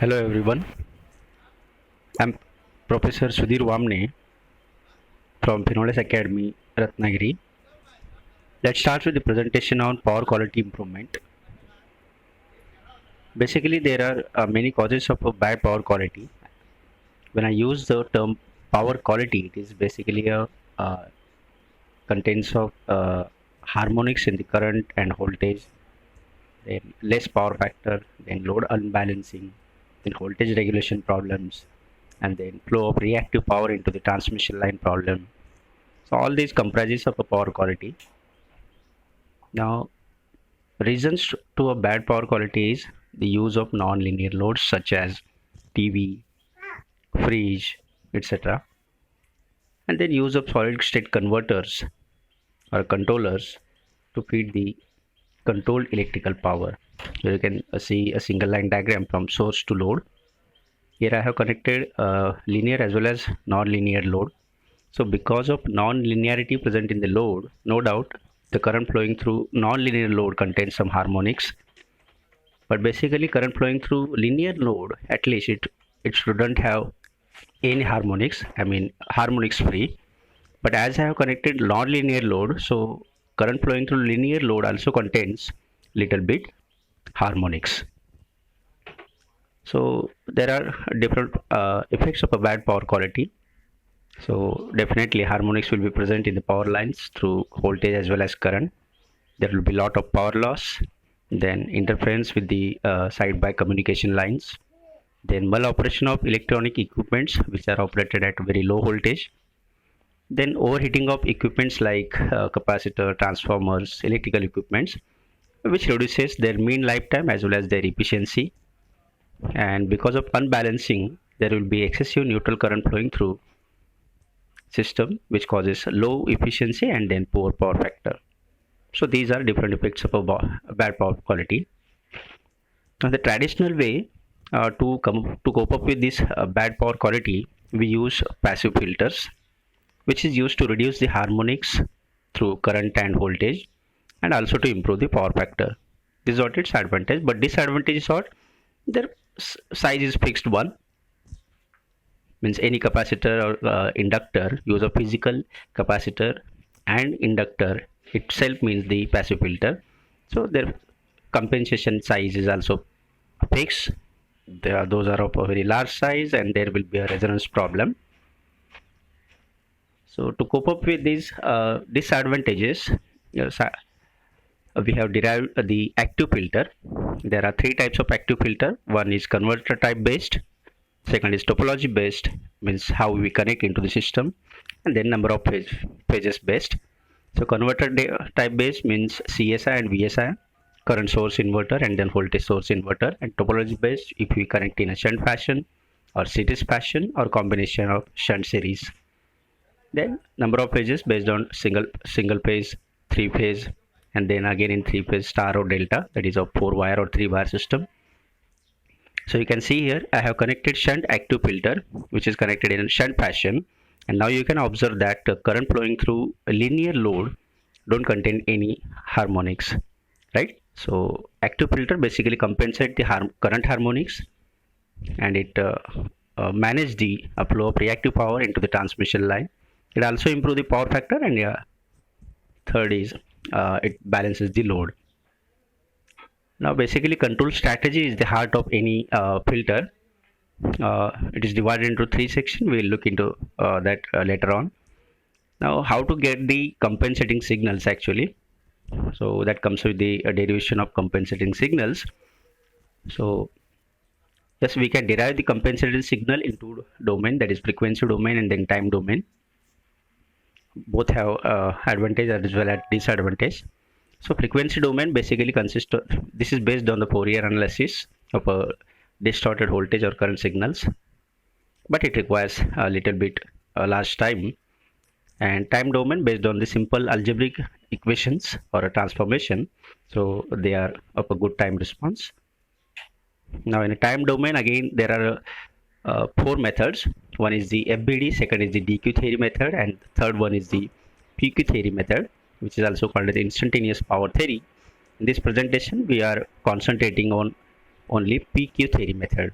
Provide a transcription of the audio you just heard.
Hello everyone, I'm Professor Sudhir Vamne from Finolis Academy, Ratnagiri. Let's start with the presentation on power quality improvement. Basically, there are many causes of a bad power quality. When I use the term power quality, it is basically a contains of harmonics in the current and voltage, then less power factor, then load unbalancing, then voltage regulation problems, and then flow of reactive power into the transmission line problem. So all these comprises of a power quality. Now, reasons to a bad power quality is the use of non-linear loads such as TV, fridge, etc. And then use of solid state converters or controllers to feed the controlled electrical power. So you can see a single line diagram from source to load. Here I have connected linear as well as non-linear load. So because of non-linearity present in the load, no doubt the current flowing through non-linear load contains some harmonics. But basically current flowing through linear load, at least it shouldn't have any harmonics, I mean harmonics free. But as I have connected non-linear load, so current flowing through linear load also contains little bit harmonics. So there are different effects of a bad power quality. So definitely harmonics will be present in the power lines through voltage as well as current. There will be a lot of power loss, then interference with the side-by communication lines, then maloperation of electronic equipments which are operated at very low voltage, then overheating of equipments like capacitor, transformers, electrical equipments, which reduces their mean lifetime as well as their efficiency. And because of unbalancing, there will be excessive neutral current flowing through system which causes low efficiency and then poor power factor. So these are different effects of a bad power quality. Now the traditional way to cope up with this bad power quality, we use passive filters, which is used to reduce the harmonics through current and voltage, and also to improve the power factor. This is what its advantage, but disadvantage is what their size is fixed one. Means any capacitor or inductor, use of physical capacitor and inductor itself means the passive filter. So their compensation size is also fixed. Those are of a very large size and there will be a resonance problem. So to cope up with these disadvantages, we have derived the active filter. There are three types of active filter. One is converter type based, second is topology based, means how we connect into the system, and then number of phases based. So converter type based means CSI and VSI, current source inverter and then voltage source inverter, and topology based if we connect in a shunt fashion or series fashion or combination of shunt series. Then number of phases based on single phase, three phase, and then again in three phase star or delta, that is a 4-wire or 3-wire system. So you can see here I have connected shunt active filter which is connected in a shunt fashion, and now you can observe that current flowing through a linear load don't contain any harmonics, right? So active filter basically compensate the current harmonics, and it manage the flow of reactive power into the transmission line. It also improve the power factor, and third is it balances the load. Now basically control strategy is the heart of any filter. It is divided into three sections. We'll look into that later on. Now how to get the compensating signals actually. So that comes with the derivation of compensating signals. So yes, we can derive the compensating signal into domain, that is frequency domain and then time domain. Both have advantage as well as disadvantage. So frequency domain basically consists of, this is based on the Fourier analysis of a distorted voltage or current signals, but it requires a little bit large time. And time domain based on the simple algebraic equations or a transformation, so they are of a good time response. Now in a time domain, again there are 4 methods. One is the FBD, second is the DQ theory method, and third one is the PQ theory method, which is also called the instantaneous power theory. In this presentation we are concentrating on only PQ theory method.